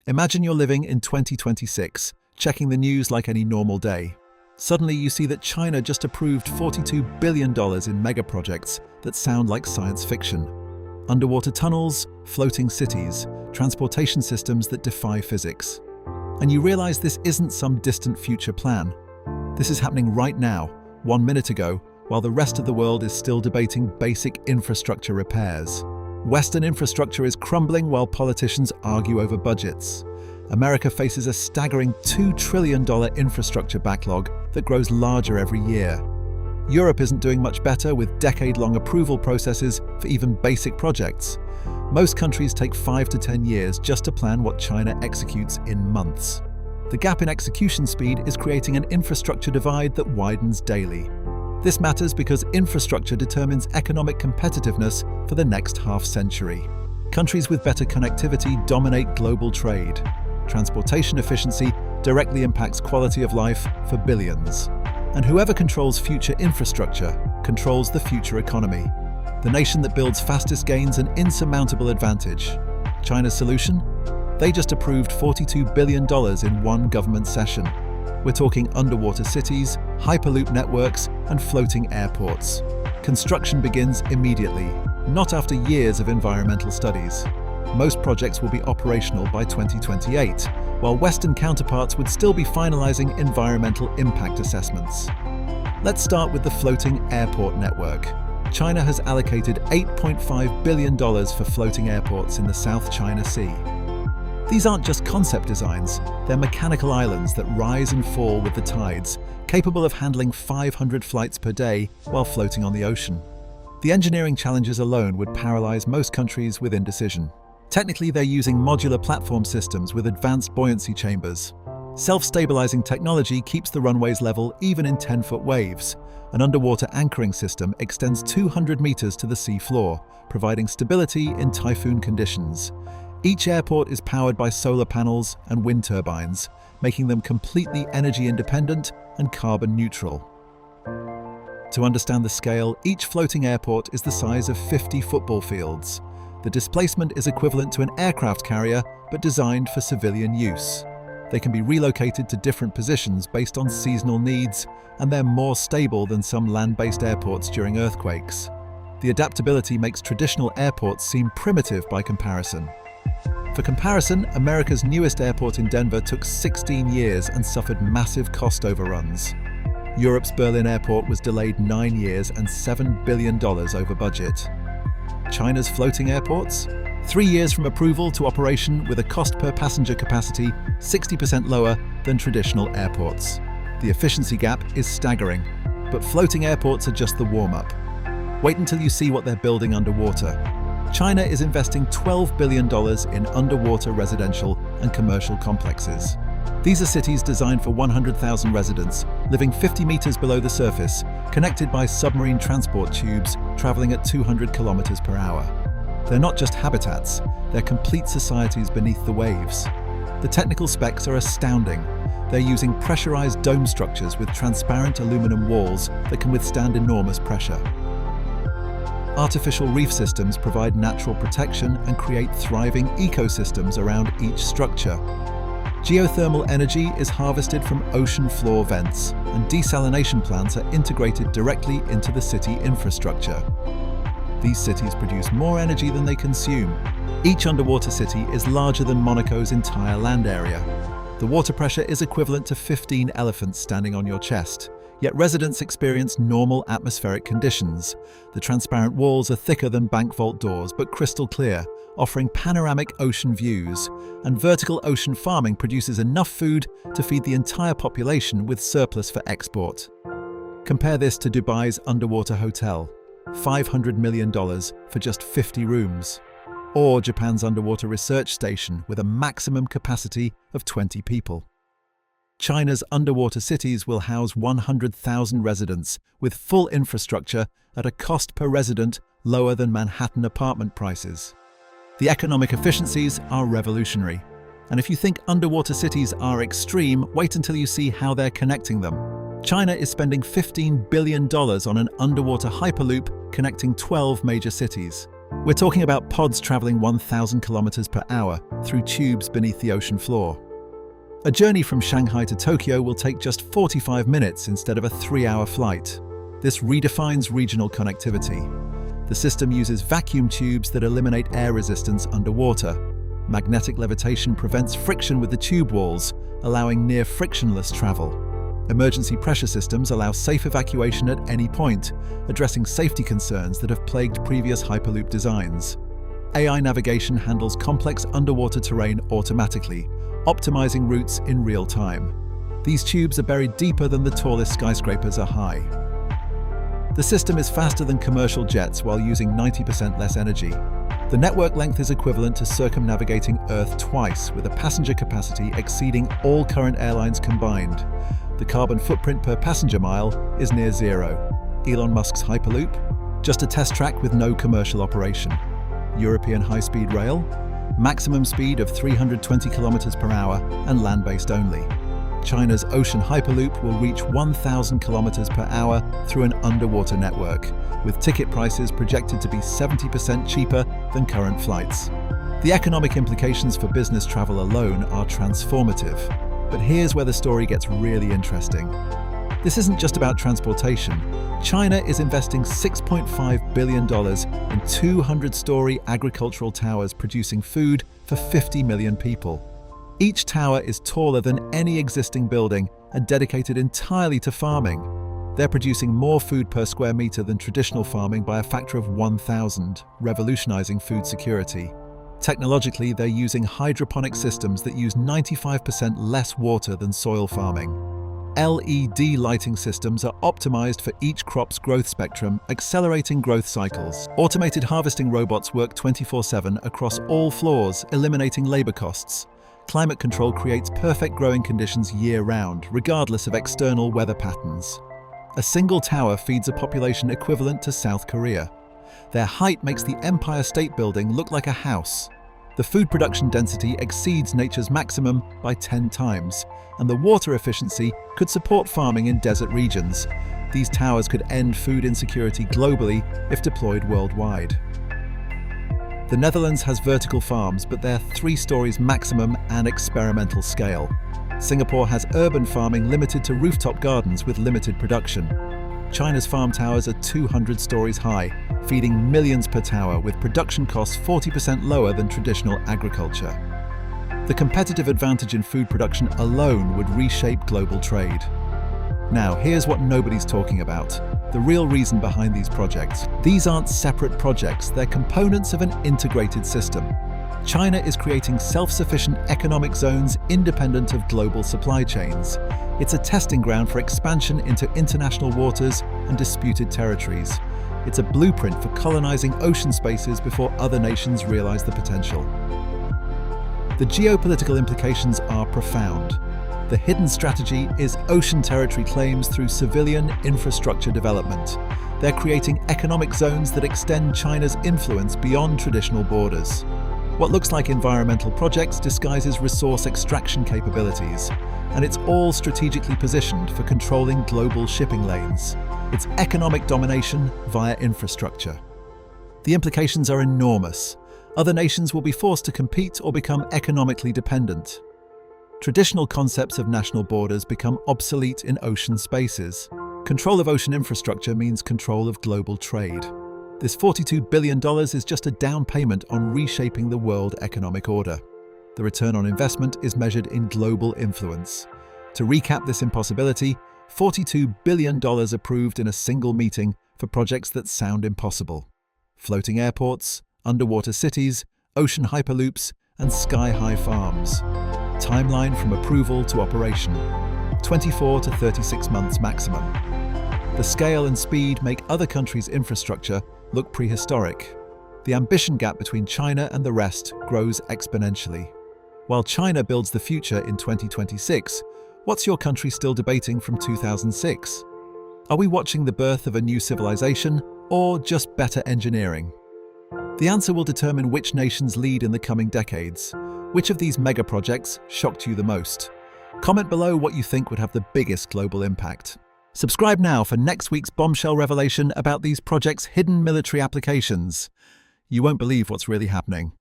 Imagine you're living in 2026, checking the news like any normal day. Suddenly you see that China just approved $42 billion in mega projects that sound like science fiction. Underwater tunnels, floating cities, transportation systems that defy physics. And you realize this isn't some distant future plan. This is happening right now, 1 minute ago, while the rest of the world is still debating basic infrastructure repairs. Western infrastructure is crumbling while politicians argue over budgets. America faces a staggering $2 trillion infrastructure backlog that grows larger every year. Europe isn't doing much better with decade-long approval processes for even basic projects. Most countries take 5 to 10 years just to plan what China executes in months. The gap in execution speed is creating an infrastructure divide that widens daily. This matters because infrastructure determines economic competitiveness for the next half-century. Countries with better connectivity dominate global trade. Transportation efficiency directly impacts quality of life for billions. And whoever controls future infrastructure controls the future economy. The nation that builds fastest gains an insurmountable advantage. China's solution? They just approved $42 billion in one government session. We're talking underwater cities, hyperloop networks, and floating airports. Construction begins immediately, not after years of environmental studies. Most projects will be operational by 2028, while Western counterparts would still be finalizing environmental impact assessments. Let's start with the floating airport network. China has allocated $8.5 billion for floating airports in the South China Sea. These aren't just concept designs, they're mechanical islands that rise and fall with the tides, capable of handling 500 flights per day while floating on the ocean. The engineering challenges alone would paralyze most countries with indecision. Technically, they're using modular platform systems with advanced buoyancy chambers. Self-stabilizing technology keeps the runways level even in 10-foot waves. An underwater anchoring system extends 200 meters to the sea floor, providing stability in typhoon conditions. Each airport is powered by solar panels and wind turbines, making them completely energy independent and carbon neutral. To understand the scale, each floating airport is the size of 50 football fields. The displacement is equivalent to an aircraft carrier, but designed for civilian use. They can be relocated to different positions based on seasonal needs, and they're more stable than some land-based airports during earthquakes. The adaptability makes traditional airports seem primitive by comparison. For comparison, America's newest airport in Denver took 16 years and suffered massive cost overruns. Europe's Berlin airport was delayed 9 years and $7 billion over budget. China's floating airports? 3 years from approval to operation with a cost per passenger capacity 60% lower than traditional airports. The efficiency gap is staggering, but floating airports are just the warm-up. Wait until you see what they're building underwater. China is investing $12 billion in underwater residential and commercial complexes. These are cities designed for 100,000 residents, living 50 meters below the surface, connected by submarine transport tubes traveling at 200 kilometers per hour. They're not just habitats, they're complete societies beneath the waves. The technical specs are astounding. They're using pressurized dome structures with transparent aluminum walls that can withstand enormous pressure. Artificial reef systems provide natural protection and create thriving ecosystems around each structure. Geothermal energy is harvested from ocean floor vents, and desalination plants are integrated directly into the city infrastructure. These cities produce more energy than they consume. Each underwater city is larger than Monaco's entire land area. The water pressure is equivalent to 15 elephants standing on your chest. Yet residents experience normal atmospheric conditions. The transparent walls are thicker than bank vault doors, but crystal clear, offering panoramic ocean views. And vertical ocean farming produces enough food to feed the entire population with surplus for export. Compare this to Dubai's underwater hotel, $500 million for just 50 rooms. Or Japan's underwater research station with a maximum capacity of 20 people. China's underwater cities will house 100,000 residents with full infrastructure at a cost per resident lower than Manhattan apartment prices. The economic efficiencies are revolutionary. And if you think underwater cities are extreme, wait until you see how they're connecting them. China is spending $15 billion on an underwater hyperloop connecting 12 major cities. We're talking about pods traveling 1,000 kilometers per hour through tubes beneath the ocean floor. A journey from Shanghai to Tokyo will take just 45 minutes instead of a 3-hour flight. This redefines regional connectivity. The system uses vacuum tubes that eliminate air resistance underwater. Magnetic levitation prevents friction with the tube walls, allowing near frictionless travel. Emergency pressure systems allow safe evacuation at any point, addressing safety concerns that have plagued previous Hyperloop designs. AI navigation handles complex underwater terrain automatically, optimizing routes in real time. These tubes are buried deeper than the tallest skyscrapers are high. The system is faster than commercial jets while using 90% less energy. The network length is equivalent to circumnavigating Earth twice, with a passenger capacity exceeding all current airlines combined. The carbon footprint per passenger mile is near zero. Elon Musk's Hyperloop? Just a test track with no commercial operation. European high-speed rail? Maximum speed of 320 kilometers per hour and land-based only. China's Ocean Hyperloop will reach 1,000 kilometers per hour through an underwater network, with ticket prices projected to be 70% cheaper than current flights. The economic implications for business travel alone are transformative. But here's where the story gets really interesting. This isn't just about transportation. China is investing $6.5 billion in 200-story agricultural towers producing food for 50 million people. Each tower is taller than any existing building and dedicated entirely to farming. They're producing more food per square meter than traditional farming by a factor of 1,000, revolutionizing food security. Technologically, they're using hydroponic systems that use 95% less water than soil farming. LED lighting systems are optimized for each crop's growth spectrum, accelerating growth cycles. Automated harvesting robots work 24/7 across all floors, eliminating labor costs. Climate control creates perfect growing conditions year-round, regardless of external weather patterns. A single tower feeds a population equivalent to South Korea. Their height makes the Empire State Building look like a house. The food production density exceeds nature's maximum by 10 times, and the water efficiency could support farming in desert regions. These towers could end food insecurity globally if deployed worldwide. The Netherlands has vertical farms, but they're 3 stories maximum and experimental scale. Singapore has urban farming limited to rooftop gardens with limited production. China's farm towers are 200 stories high, feeding millions per tower with production costs 40% lower than traditional agriculture. The competitive advantage in food production alone would reshape global trade. Now, here's what nobody's talking about: the real reason behind these projects. These aren't separate projects, they're components of an integrated system. China is creating self-sufficient economic zones independent of global supply chains. It's a testing ground for expansion into international waters and disputed territories. It's a blueprint for colonizing ocean spaces before other nations realize the potential. The geopolitical implications are profound. The hidden strategy is ocean territory claims through civilian infrastructure development. They're creating economic zones that extend China's influence beyond traditional borders. What looks like environmental projects disguises resource extraction capabilities, and it's all strategically positioned for controlling global shipping lanes. It's economic domination via infrastructure. The implications are enormous. Other nations will be forced to compete or become economically dependent. Traditional concepts of national borders become obsolete in ocean spaces. Control of ocean infrastructure means control of global trade. This $42 billion is just a down payment on reshaping the world economic order. The return on investment is measured in global influence. To recap this impossibility, $42 billion approved in a single meeting for projects that sound impossible. Floating airports, underwater cities, ocean hyperloops, and sky-high farms. Timeline from approval to operation: 24 to 36 months maximum. The scale and speed make other countries' infrastructure look prehistoric. The ambition gap between China and the rest grows exponentially. While China builds the future in 2026, what's your country still debating from 2006? Are we watching the birth of a new civilization or just better engineering? The answer will determine which nations lead in the coming decades. Which of these mega projects shocked you the most? Comment below what you think would have the biggest global impact. Subscribe now for next week's bombshell revelation about these projects' hidden military applications. You won't believe what's really happening.